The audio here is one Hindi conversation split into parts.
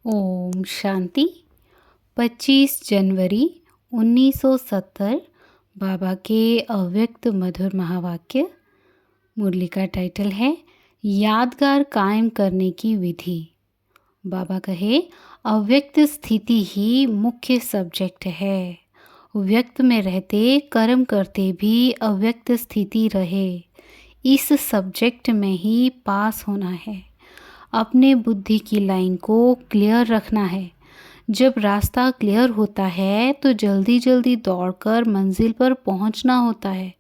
ओम शांति। 25 जनवरी 1970 बाबा के अव्यक्त मधुर महावाक्य। मुरली का टाइटल है यादगार कायम करने की विधि। बाबा कहे अव्यक्त स्थिति ही मुख्य सब्जेक्ट है। व्यक्त में रहते कर्म करते भी अव्यक्त स्थिति रहे, इस सब्जेक्ट में ही पास होना है। अपने बुद्धि की लाइन को क्लियर रखना है। जब रास्ता क्लियर होता है तो जल्दी जल्दी दौड़कर मंजिल पर पहुंचना होता है।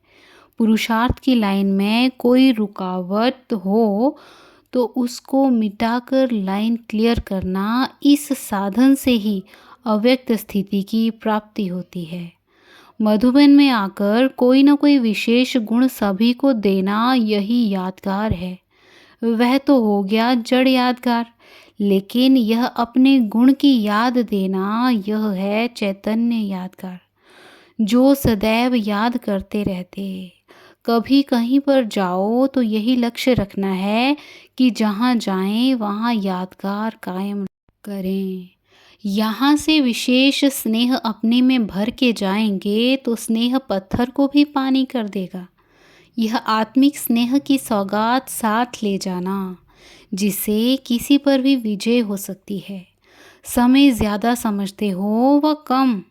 पुरुषार्थ की लाइन में कोई रुकावट हो तो उसको मिटाकर लाइन क्लियर करना, इस साधन से ही अव्यक्त स्थिति की प्राप्ति होती है। मधुबन में आकर कोई न कोई विशेष गुण सभी को देना, यही यादगार है। वह तो हो गया जड़ यादगार, लेकिन यह अपने गुण की याद देना, यह है चैतन्य यादगार, जो सदैव याद करते रहते। कभी कहीं पर जाओ तो यही लक्ष्य रखना है कि जहाँ जाएं वहाँ यादगार कायम करें। यहाँ से विशेष स्नेह अपने में भर के जाएंगे तो स्नेह पत्थर को भी पानी कर देगा। यह आत्मिक स्नेह की सौगात साथ ले जाना, जिससे किसी पर भी विजय हो सकती है। समय ज़्यादा समझते हो व कम,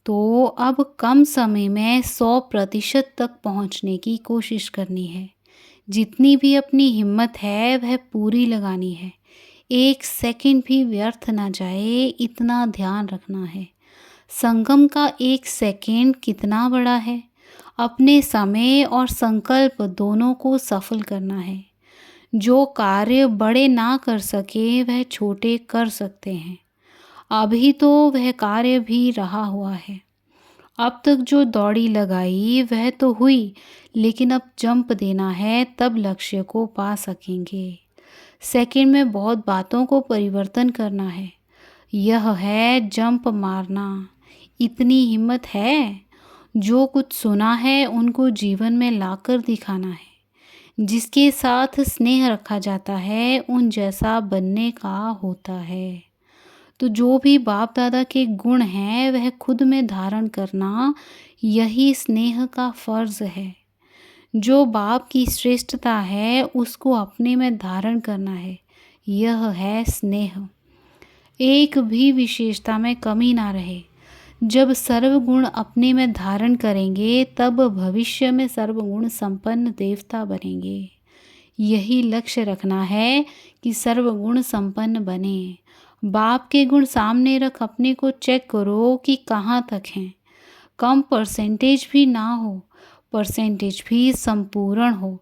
तो अब कम समय में 100% तक पहुंचने की कोशिश करनी है। जितनी भी अपनी हिम्मत है वह पूरी लगानी है। 1 सेकंड भी व्यर्थ ना जाए, इतना ध्यान रखना है। संगम का 1 सेकंड कितना बड़ा है। अपने समय और संकल्प दोनों को सफल करना है। जो कार्य बड़े ना कर सके वह छोटे कर सकते हैं। अभी तो वह कार्य भी रहा हुआ है। अब तक जो दौड़ी लगाई वह तो हुई, लेकिन अब जंप देना है, तब लक्ष्य को पा सकेंगे। सेकंड में बहुत बातों को परिवर्तन करना है। यह है जंप मारना। इतनी हिम्मत है। जो कुछ सुना है उनको जीवन में लाकर दिखाना है। जिसके साथ स्नेह रखा जाता है उन जैसा बनने का होता है। तो जो भी बाप दादा के गुण हैं वह खुद में धारण करना, यही स्नेह का फर्ज है। जो बाप की श्रेष्ठता है उसको अपने में धारण करना है, यह है स्नेह। एक भी विशेषता में कमी ना रहे। जब सर्वगुण अपने में धारण करेंगे तब भविष्य में सर्वगुण संपन्न देवता बनेंगे। यही लक्ष्य रखना है कि सर्वगुण संपन्न बने। बाप के गुण सामने रख अपने को चेक करो कि कहाँ तक हैं। कम परसेंटेज भी ना हो, परसेंटेज भी संपूर्ण हो,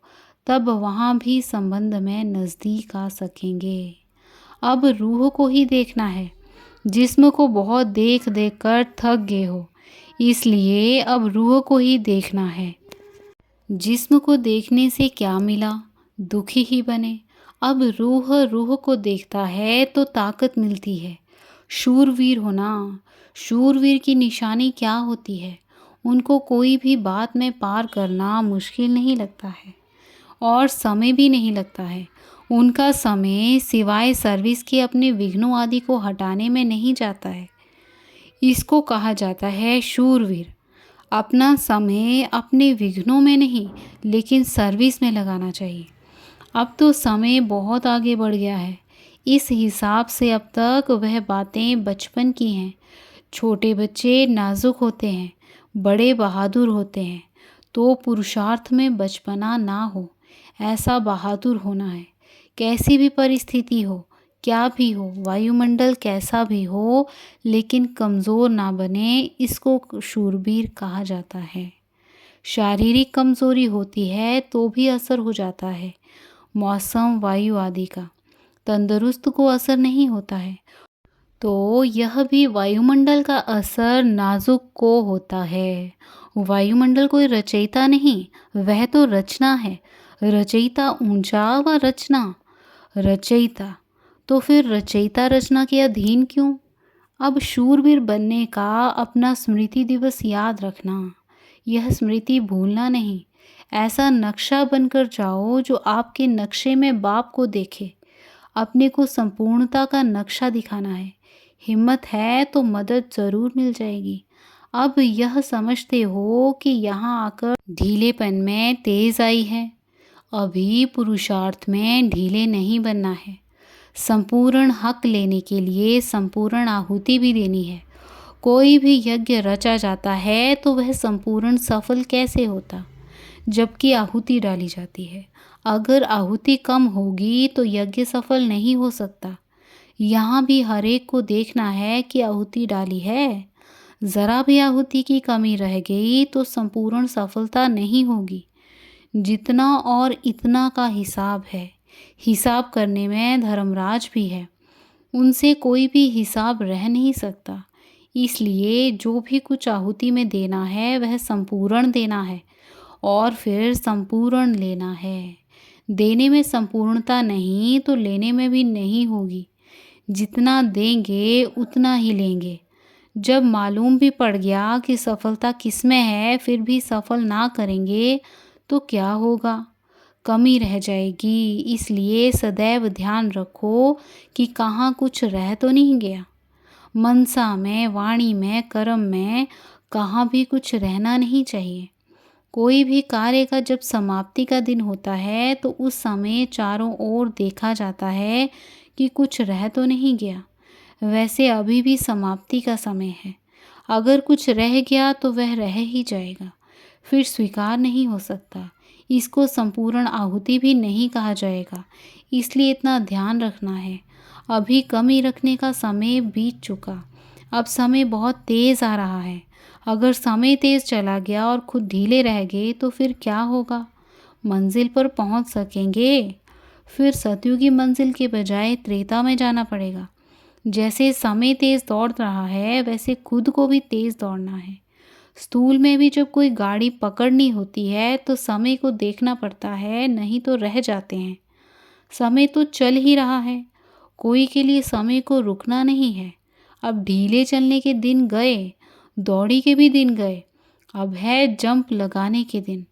तब वहाँ भी संबंध में नज़दीक आ सकेंगे। अब रूह को ही देखना है। जिस्म को बहुत देख देख कर थक गए हो, इसलिए अब रूह को ही देखना है। जिस्म को देखने से क्या मिला, दुखी ही बने। अब रूह को देखता है तो ताकत मिलती है। शूरवीर होना। शूरवीर की निशानी क्या होती है? उनको कोई भी बात में पार करना मुश्किल नहीं लगता है और समय भी नहीं लगता है। उनका समय सिवाय सर्विस के अपने विघ्नों आदि को हटाने में नहीं जाता है। इसको कहा जाता है शूरवीर। अपना समय अपने विघ्नों में नहीं, लेकिन सर्विस में लगाना चाहिए। अब तो समय बहुत आगे बढ़ गया है। इस हिसाब से अब तक वह बातें बचपन की हैं। छोटे बच्चे नाजुक होते हैं, बड़े बहादुर होते हैं। तो पुरुषार्थ में बचपना ना हो, ऐसा बहादुर होना है। कैसी भी परिस्थिति हो, क्या भी हो, वायुमंडल कैसा भी हो, लेकिन कमज़ोर ना बने, इसको शूरवीर कहा जाता है। शारीरिक कमज़ोरी होती है तो भी असर हो जाता है, मौसम वायु आदि का। तंदुरुस्त को असर नहीं होता है, तो यह भी वायुमंडल का असर नाजुक को होता है। वायुमंडल कोई रचयिता नहीं, वह तो रचना है। रचयिता ऊंचा व रचना रचयिता, तो फिर रचयिता रचना के अधीन क्यों? अब शूरवीर बनने का अपना स्मृति दिवस याद रखना, यह स्मृति भूलना नहीं। ऐसा नक्शा बनकर जाओ जो आपके नक्शे में बाप को देखे। अपने को संपूर्णता का नक्शा दिखाना है। हिम्मत है तो मदद ज़रूर मिल जाएगी। अब यह समझते हो कि यहाँ आकर ढीलेपन में तेज़ आई है। अभी पुरुषार्थ में ढीले नहीं बनना है। संपूर्ण हक लेने के लिए संपूर्ण आहुति भी देनी है। कोई भी यज्ञ रचा जाता है तो वह संपूर्ण सफल कैसे होता, जबकि आहुति डाली जाती है। अगर आहुति कम होगी तो यज्ञ सफल नहीं हो सकता। यहाँ भी हर एक को देखना है कि आहुति डाली है। ज़रा भी आहुति की कमी रह गई तो संपूर्ण सफलता नहीं होगी। जितना और इतना का हिसाब है। हिसाब करने में धर्मराज भी है। उनसे कोई भी हिसाब रह नहीं सकता। इसलिए जो भी कुछ आहुति में देना है वह संपूर्ण देना है और फिर संपूर्ण लेना है। देने में संपूर्णता नहीं तो लेने में भी नहीं होगी। जितना देंगे उतना ही लेंगे। जब मालूम भी पड़ गया कि सफलता किसमें है फिर भी सफल ना करेंगे तो क्या होगा? कमी रह जाएगी। इसलिए सदैव ध्यान रखो कि कहाँ कुछ रह तो नहीं गया। मनसा में, वाणी में, कर्म में कहाँ भी कुछ रहना नहीं चाहिए। कोई भी कार्य का जब समाप्ति का दिन होता है तो उस समय चारों ओर देखा जाता है कि कुछ रह तो नहीं गया। वैसे अभी भी समाप्ति का समय है। अगर कुछ रह गया तो वह रह ही जाएगा, फिर स्वीकार नहीं हो सकता। इसको संपूर्ण आहुति भी नहीं कहा जाएगा। इसलिए इतना ध्यान रखना है। अभी कमी रखने का समय बीत चुका। अब समय बहुत तेज़ आ रहा है। अगर समय तेज़ चला गया और खुद ढीले रह गए तो फिर क्या होगा? मंजिल पर पहुंच सकेंगे? फिर सतयुगी मंजिल के बजाय त्रेता में जाना पड़ेगा। जैसे समय तेज़ दौड़ रहा है वैसे खुद को भी तेज़ दौड़ना है। स्कूल में भी जब कोई गाड़ी पकड़नी होती है तो समय को देखना पड़ता है, नहीं तो रह जाते हैं। समय तो चल ही रहा है। कोई के लिए समय को रुकना नहीं है। अब ढीले चलने के दिन गए, दौड़ी के भी दिन गए। अब है जंप लगाने के दिन।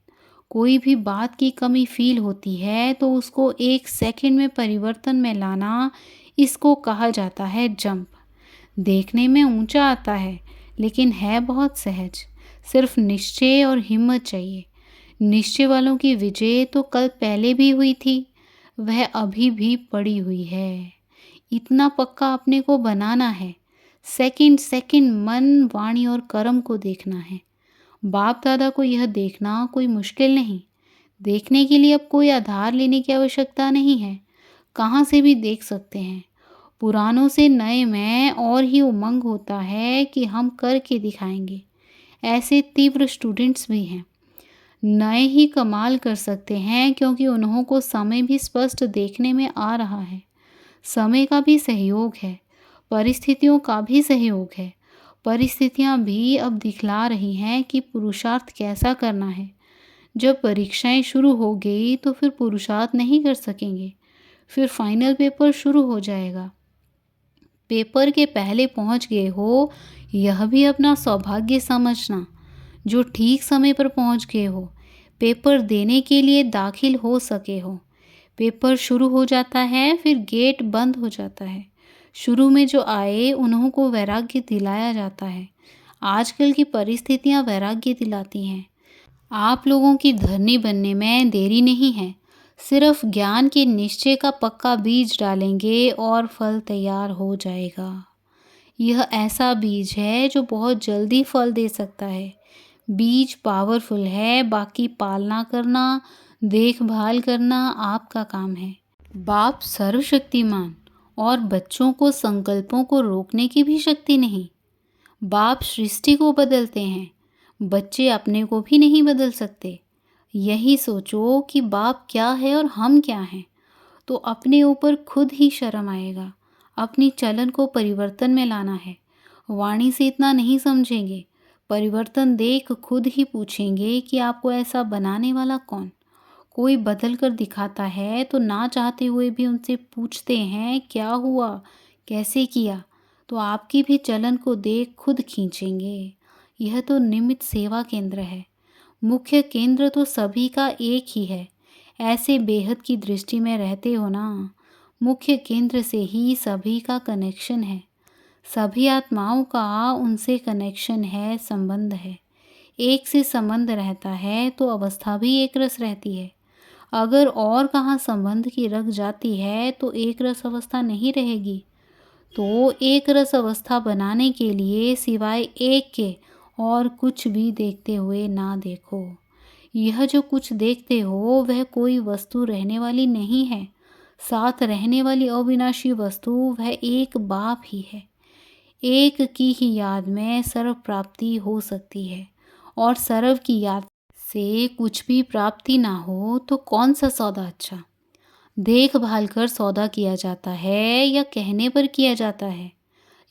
कोई भी बात की कमी फील होती है तो उसको 1 सेकंड में परिवर्तन में लाना, इसको कहा जाता है जंप। देखने में ऊंचा आता है लेकिन है बहुत सहज। सिर्फ निश्चय और हिम्मत चाहिए। निश्चय वालों की विजय तो कल पहले भी हुई थी, वह अभी भी पड़ी हुई है। इतना पक्का अपने को बनाना है। सेकंड सेकंड मन, वाणी और कर्म को देखना है। बाप दादा को यह देखना कोई मुश्किल नहीं। देखने के लिए अब कोई आधार लेने की आवश्यकता नहीं है। कहाँ से भी देख सकते हैं। पुरानों से नए में और ही उमंग होता है कि हम करके दिखाएंगे। ऐसे तीव्र स्टूडेंट्स भी हैं। नए ही कमाल कर सकते हैं क्योंकि उन्हों को समय भी स्पष्ट देखने में आ रहा है। समय का भी सहयोग है, परिस्थितियों का भी सहयोग है। परिस्थितियां भी अब दिखला रही हैं कि पुरुषार्थ कैसा करना है। जब परीक्षाएं शुरू हो गई तो फिर पुरुषार्थ नहीं कर सकेंगे। फिर फाइनल पेपर शुरू हो जाएगा। पेपर के पहले पहुंच गए हो, यह भी अपना सौभाग्य समझना। जो ठीक समय पर पहुंच गए हो, पेपर देने के लिए दाखिल हो सके हो। पेपर शुरू हो जाता है फिर गेट बंद हो जाता है। शुरू में जो आए उन्हों को वैराग्य दिलाया जाता है। आजकल की परिस्थितियां वैराग्य दिलाती हैं। आप लोगों की धरनी बनने में देरी नहीं है। सिर्फ ज्ञान के निश्चय का पक्का बीज डालेंगे और फल तैयार हो जाएगा। यह ऐसा बीज है जो बहुत जल्दी फल दे सकता है। बीज पावरफुल है, बाकी पालना करना, देखभाल करना आपका काम है। बाप सर्वशक्तिमान और बच्चों को संकल्पों को रोकने की भी शक्ति नहीं। बाप सृष्टि को बदलते हैं, बच्चे अपने को भी नहीं बदल सकते। यही सोचो कि बाप क्या है और हम क्या हैं, तो अपने ऊपर खुद ही शर्म आएगा। अपनी चलन को परिवर्तन में लाना है। वाणी से इतना नहीं समझेंगे। परिवर्तन देख खुद ही पूछेंगे कि आपको ऐसा बनाने वाला कौन। कोई बदल कर दिखाता है तो ना चाहते हुए भी उनसे पूछते हैं क्या हुआ, कैसे किया, तो आपकी भी चलन को देख खुद खींचेंगे। यह तो निमित्त सेवा केंद्र है। मुख्य केंद्र तो सभी का एक ही है। ऐसे बेहद की दृष्टि में रहते हो ना। मुख्य केंद्र से ही सभी का कनेक्शन है। सभी आत्माओं का उनसे कनेक्शन है, संबंध है। एक से संबंध रहता है तो अवस्था भी एक रस रहती है। अगर और कहाँ संबंध की रख जाती है तो एक रस अवस्था नहीं रहेगी। तो एक रस अवस्था बनाने के लिए सिवाय एक के और कुछ भी देखते हुए ना देखो। यह जो कुछ देखते हो वह कोई वस्तु रहने वाली नहीं है। साथ रहने वाली अविनाशी वस्तु वह एक बाप ही है। एक की ही याद में सर्व प्राप्ति हो सकती है, और सर्व की याद से कुछ भी प्राप्ति ना हो तो कौन सा सौदा अच्छा? देखभाल कर सौदा किया जाता है या कहने पर किया जाता है?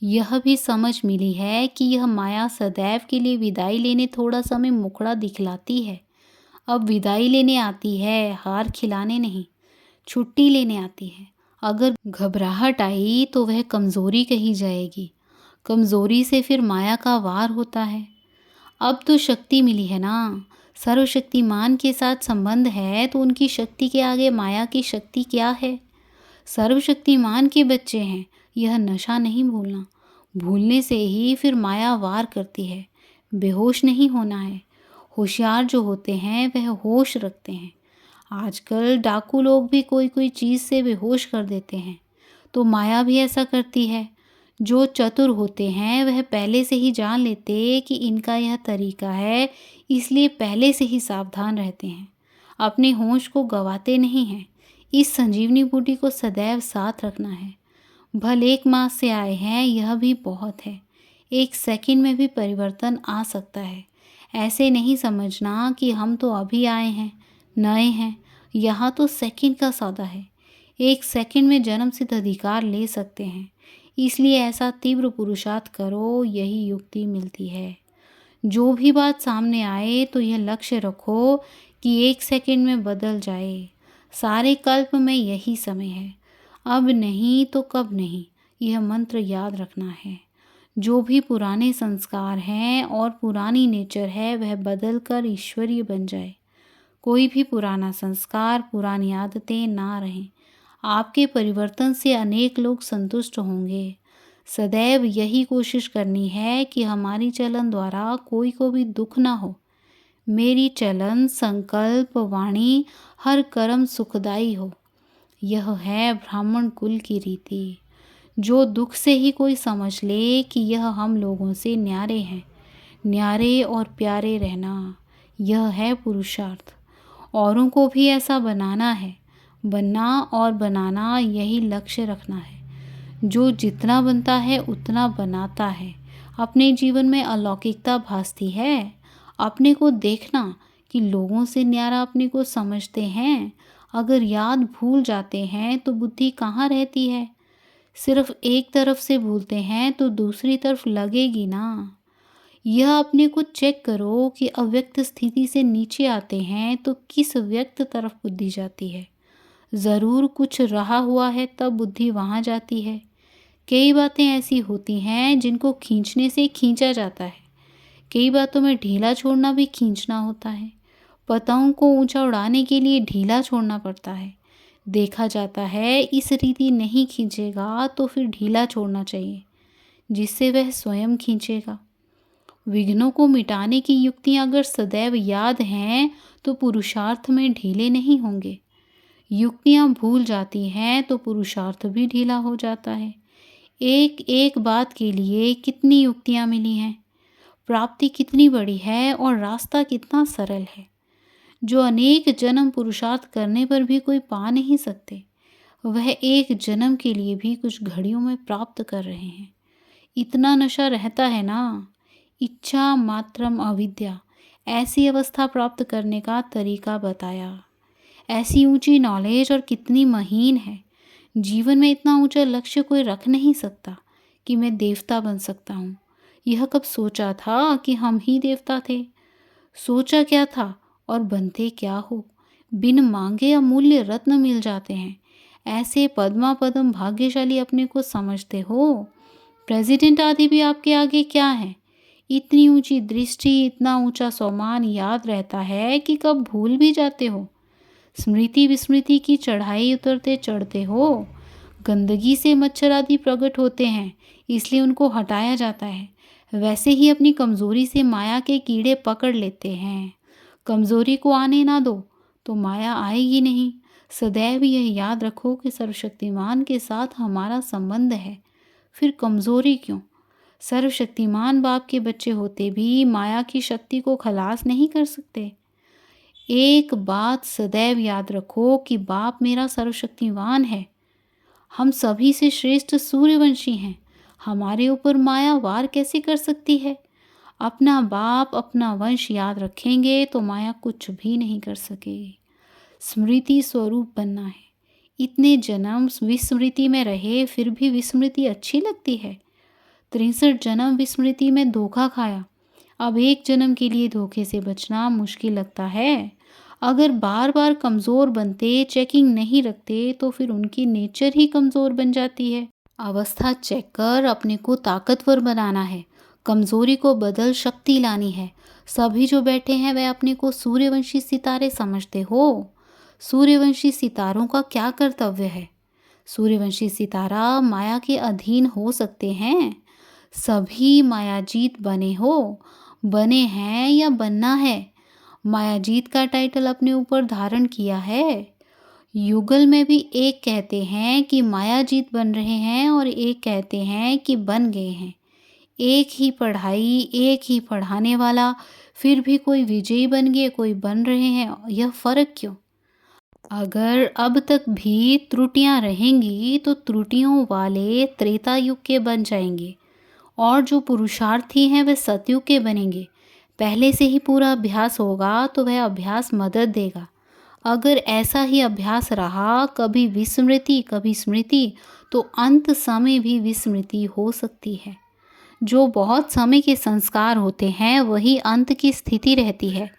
यह भी समझ मिली है कि यह माया सदैव के लिए विदाई लेने थोड़ा समय मुखड़ा दिखलाती है। अब विदाई लेने आती है, हार खिलाने नहीं। छुट्टी लेने आती है। अगर घबराहट आई तो वह कमज़ोरी कही जाएगी। कमज़ोरी से फिर माया का वार होता है। अब तो शक्ति मिली है ना, सर्वशक्तिमान के साथ संबंध है तो उनकी शक्ति के आगे माया की शक्ति क्या है? सर्वशक्तिमान के बच्चे हैं, यह नशा नहीं भूलना। भूलने से ही फिर माया वार करती है। बेहोश नहीं होना है। होशियार जो होते हैं वह होश रखते हैं। आजकल डाकू लोग भी कोई कोई चीज़ से बेहोश कर देते हैं, तो माया भी ऐसा करती है। जो चतुर होते हैं वह पहले से ही जान लेते कि इनका यह तरीका है, इसलिए पहले से ही सावधान रहते हैं। अपने होश को गंवाते नहीं हैं। इस संजीवनी बूटी को सदैव साथ रखना है। भले 1 मास से आए हैं, यह भी बहुत है। 1 सेकंड में भी परिवर्तन आ सकता है। ऐसे नहीं समझना कि हम तो अभी आए हैं, नए हैं। यहाँ तो सेकंड का सौदा है। 1 सेकंड में जन्म सिद्ध अधिकार ले सकते हैं। इसलिए ऐसा तीव्र पुरुषार्थ करो, यही युक्ति मिलती है। जो भी बात सामने आए तो यह लक्ष्य रखो कि 1 सेकंड में बदल जाए। सारे कल्प में यही समय है। अब नहीं तो कब नहीं, यह मंत्र याद रखना है। जो भी पुराने संस्कार हैं और पुरानी नेचर है वह बदल कर ईश्वरीय बन जाए। कोई भी पुराना संस्कार, पुरानी आदतें ना रहें। आपके परिवर्तन से अनेक लोग संतुष्ट होंगे। सदैव यही कोशिश करनी है कि हमारी चलन द्वारा कोई को भी दुख ना हो। मेरी चलन, संकल्प, वाणी, हर कर्म सुखदाई हो। यह है ब्राह्मण कुल की रीति। जो दुख से ही कोई समझ ले कि यह हम लोगों से न्यारे हैं, न्यारे और प्यारे रहना, यह है पुरुषार्थ। औरों को भी ऐसा बनाना है। बनना और बनाना, यही लक्ष्य रखना है। जो जितना बनता है उतना बनाता है। अपने जीवन में अलौकिकता भासती है। अपने को देखना कि लोगों से न्यारा अपने को समझते हैं। अगर याद भूल जाते हैं तो बुद्धि कहाँ रहती है? सिर्फ एक तरफ से भूलते हैं तो दूसरी तरफ लगेगी ना। यह अपने को चेक करो कि अव्यक्त स्थिति से नीचे आते हैं तो किस व्यक्त तरफ बुद्धि जाती है। ज़रूर कुछ रहा हुआ है तब बुद्धि वहाँ जाती है। कई बातें ऐसी होती हैं जिनको खींचने से खींचा जाता है। कई बातों में ढीला छोड़ना भी खींचना होता है। पतंग को ऊंचा उड़ाने के लिए ढीला छोड़ना पड़ता है। देखा जाता है इस रीति नहीं खींचेगा तो फिर ढीला छोड़ना चाहिए, जिससे वह स्वयं खींचेगा। विघ्नों को मिटाने की युक्तियां अगर सदैव याद हैं तो पुरुषार्थ में ढीले नहीं होंगे। युक्तियां भूल जाती हैं तो पुरुषार्थ भी ढीला हो जाता है। एक एक बात के लिए कितनी युक्तियां मिली हैं। प्राप्ति कितनी बड़ी है और रास्ता कितना सरल है, जो अनेक जन्म पुरुषार्थ करने पर भी कोई पा नहीं सकते, वह एक जन्म के लिए भी कुछ घड़ियों में प्राप्त कर रहे हैं। इतना नशा रहता है ना। इच्छा मात्रम अविद्या, ऐसी अवस्था प्राप्त करने का तरीका बताया। ऐसी ऊंची नॉलेज और कितनी महीन है। जीवन में इतना ऊंचा लक्ष्य कोई रख नहीं सकता कि मैं देवता बन सकता हूँ। यह कब सोचा था कि हम ही देवता थे? सोचा क्या था और बनते क्या हो? बिन मांगे अमूल्य रत्न मिल जाते हैं। ऐसे पद्मा पद्म भाग्यशाली अपने को समझते हो? प्रेसिडेंट आदि भी आपके आगे क्या है? इतनी ऊंची दृष्टि, इतना ऊंचा सम्मान याद रहता है कि कब भूल भी जाते हो। स्मृति विस्मृति की चढ़ाई उतरते चढ़ते हो। गंदगी से मच्छर आदि प्रकट होते हैं, इसलिए उनको हटाया जाता है। वैसे ही अपनी कमज़ोरी से माया के कीड़े पकड़ लेते हैं। कमज़ोरी को आने ना दो तो माया आएगी नहीं। सदैव यह याद रखो कि सर्वशक्तिमान के साथ हमारा संबंध है, फिर कमज़ोरी क्यों? सर्वशक्तिमान बाप के बच्चे होते भी माया की शक्ति को खलास नहीं कर सकते। एक बात सदैव याद रखो कि बाप मेरा सर्वशक्तिमान है। हम सभी से श्रेष्ठ सूर्यवंशी हैं। हमारे ऊपर माया वार कैसे कर सकती है? अपना बाप अपना वंश याद रखेंगे तो माया कुछ भी नहीं कर सकेगी। स्मृति स्वरूप बनना है। इतने जन्म विस्मृति में रहे फिर भी विस्मृति अच्छी लगती है। 63 जन्म विस्मृति में धोखा खाया, अब एक जन्म के लिए धोखे से बचना मुश्किल लगता है। अगर बार बार कमज़ोर बनते, चेकिंग नहीं रखते तो फिर उनकी नेचर ही कमज़ोर बन जाती है। अवस्था चेक कर अपने को ताकतवर बनाना है, कमज़ोरी को बदल शक्ति लानी है। सभी जो बैठे हैं वह अपने को सूर्यवंशी सितारे समझते हो। सूर्यवंशी सितारों का क्या कर्तव्य है? सूर्यवंशी सितारा माया के अधीन हो सकते हैं। सभी मायाजीत बने हैं या बनना है। मायाजीत का टाइटल अपने ऊपर धारण किया है। युगल में भी एक कहते हैं कि मायाजीत बन रहे हैं और एक कहते हैं कि बन गए हैं। एक ही पढ़ाई, एक ही पढ़ाने वाला, फिर भी कोई विजयी बन गए, कोई बन रहे हैं। यह फर्क क्यों? अगर अब तक भी त्रुटियां रहेंगी तो त्रुटियों वाले त्रेता युग के बन जाएंगे और जो पुरुषार्थी हैं वे सतयुग के बनेंगे। पहले से ही पूरा अभ्यास होगा तो वह अभ्यास मदद देगा। अगर ऐसा ही अभ्यास रहा, कभी विस्मृति कभी स्मृति, तो अंत समय भी विस्मृति हो सकती है। जो बहुत समय के संस्कार होते हैं वही अंत की स्थिति रहती है।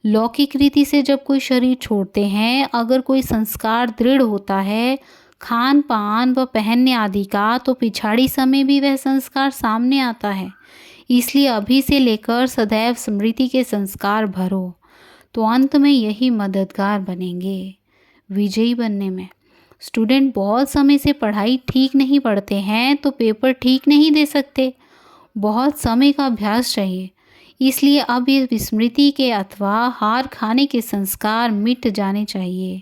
लौकिक रीति से जब कोई शरीर छोड़ते हैं, अगर कोई संस्कार दृढ़ होता है खान पान व पहनने आदि का, तो पिछाड़ी समय भी वह संस्कार सामने आता है। इसलिए अभी से लेकर सदैव स्मृति के संस्कार भरो, तो अंत में यही मददगार बनेंगे विजयी बनने में। स्टूडेंट बहुत समय से पढ़ाई ठीक नहीं पढ़ते हैं तो पेपर ठीक नहीं दे सकते। बहुत समय का अभ्यास चाहिए। इसलिए अब ये विस्मृति के अथवा हार खाने के संस्कार मिट जाने चाहिए।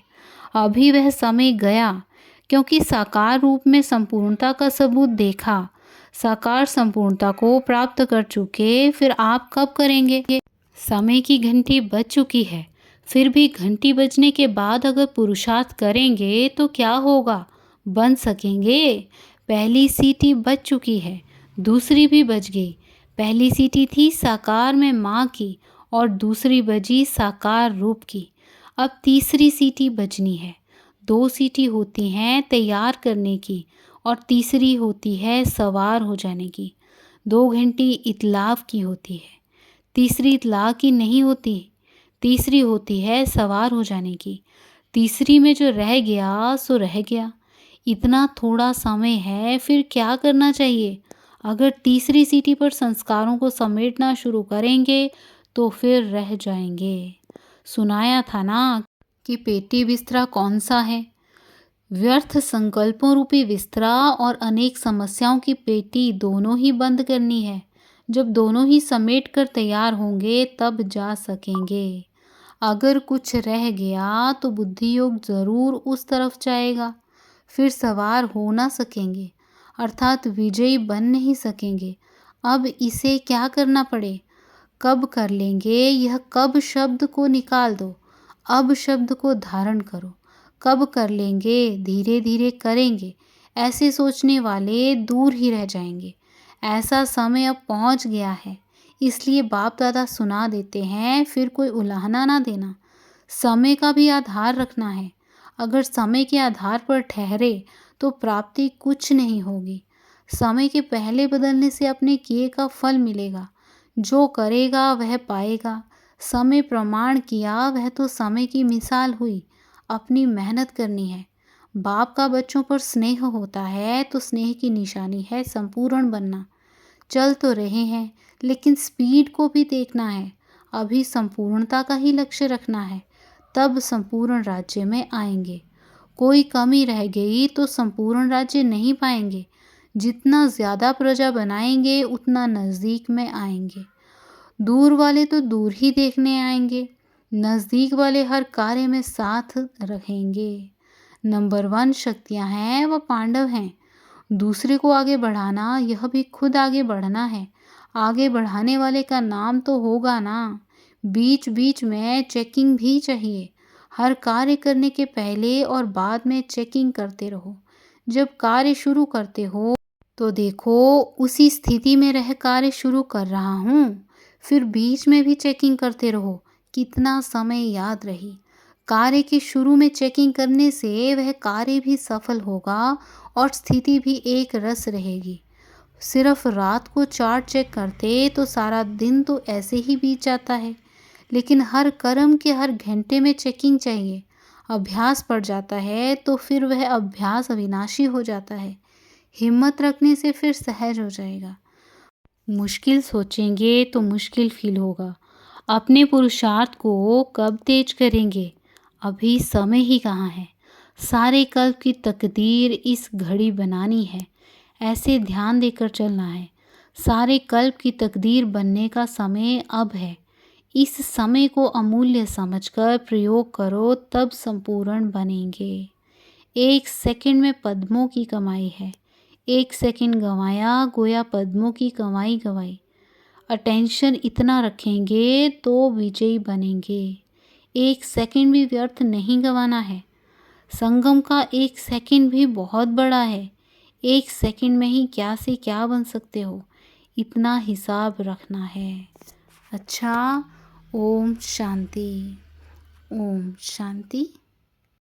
अभी वह समय गया, क्योंकि साकार रूप में संपूर्णता का सबूत देखा। साकार संपूर्णता को प्राप्त कर चुके, फिर आप कब करेंगे? समय की घंटी बज चुकी है। फिर भी घंटी बजने के बाद अगर पुरुषार्थ करेंगे तो क्या होगा? बन सकेंगे। पहली सीटी बज चुकी है, दूसरी भी बज गई। पहली सीटी थी साकार में माँ की और दूसरी बजी साकार रूप की। अब तीसरी सीटी बजनी है। 2 सीटी होती हैं तैयार करने की और तीसरी होती है सवार हो जाने की। 2 घंटी इतलाव की होती है, तीसरी इतलाव की नहीं होती। तीसरी होती है सवार हो जाने की। तीसरी में जो रह गया सो रह गया। इतना थोड़ा समय है, फिर क्या करना चाहिए? अगर तीसरी सीटी पर संस्कारों को समेटना शुरू करेंगे तो फिर रह जाएंगे। सुनाया था ना कि पेटी बिस्तरा कौन सा है? व्यर्थ संकल्पों रूपी बिस्तरा और अनेक समस्याओं की पेटी दोनों ही बंद करनी है। जब दोनों ही समेट कर तैयार होंगे तब जा सकेंगे। अगर कुछ रह गया तो बुद्धि योग जरूर उस तरफ जाएगा, फिर सवार हो ना सकेंगे, अर्थात विजयी बन नहीं सकेंगे। अब इसे क्या करना पड़े? कब कर लेंगे, यह कब शब्द को निकाल दो, अब शब्द को धारण करो। कब कर लेंगे, धीरे धीरे करेंगे, ऐसे सोचने वाले दूर ही रह जाएंगे। ऐसा समय अब पहुंच गया है, इसलिए बाप दादा सुना देते हैं, फिर कोई उलाहना ना देना। समय का भी आधार रखना है। अगर समय के आधार पर ठहरे तो प्राप्ति कुछ नहीं होगी। समय के पहले बदलने से अपने किए का फल मिलेगा। जो करेगा वह पाएगा। समय प्रमाण किया, वह तो समय की मिसाल हुई। अपनी मेहनत करनी है। बाप का बच्चों पर स्नेह होता है तो स्नेह की निशानी है संपूर्ण बनना। चल तो रहे हैं, लेकिन स्पीड को भी देखना है। अभी संपूर्णता का ही लक्ष्य रखना है, तब संपूर्ण राज्य में आएंगे। कोई कमी रह गई तो संपूर्ण राज्य नहीं पाएंगे। जितना ज़्यादा प्रजा बनाएंगे उतना नज़दीक में आएंगे। दूर वाले तो दूर ही देखने आएंगे, नज़दीक वाले हर कार्य में साथ रहेंगे। नंबर 1 शक्तियाँ हैं वह पांडव हैं। दूसरे को आगे बढ़ाना, यह भी खुद आगे बढ़ना है। आगे बढ़ाने वाले का नाम तो होगा ना। बीच बीच में चेकिंग भी चाहिए। हर कार्य करने के पहले और बाद में चेकिंग करते रहो। जब कार्य शुरू करते हो तो देखो उसी स्थिति में रह कार्य शुरू कर रहा हूँ। फिर बीच में भी चेकिंग करते रहो, कितना समय याद रही। कार्य के शुरू में चेकिंग करने से वह कार्य भी सफल होगा और स्थिति भी एक रस रहेगी। सिर्फ रात को चार्ट चेक करते तो सारा दिन तो ऐसे ही बीत जाता है। लेकिन हर कर्म के हर घंटे में चेकिंग चाहिए। अभ्यास पड़ जाता है तो फिर वह अभ्यास अविनाशी हो जाता है। हिम्मत रखने से फिर सहज हो जाएगा। मुश्किल सोचेंगे तो मुश्किल फील होगा। अपने पुरुषार्थ को कब तेज करेंगे? अभी समय ही कहाँ है। सारे कल्प की तकदीर इस घड़ी बनानी है, ऐसे ध्यान देकर चलना है। सारे कल्प की तकदीर बनने का समय अब है। इस समय को अमूल्य समझकर प्रयोग करो, तब संपूर्ण बनेंगे। 1 सेकंड में पद्मों की कमाई है। 1 सेकंड गंवाया गोया पद्मों की कमाई गंवाई। अटेंशन इतना रखेंगे तो विजयी बनेंगे। 1 सेकंड भी व्यर्थ नहीं गंवाना है। संगम का 1 सेकंड भी बहुत बड़ा है। 1 सेकंड में ही क्या से क्या बन सकते हो, इतना हिसाब रखना है। अच्छा, ओम शांति। ओम शांति।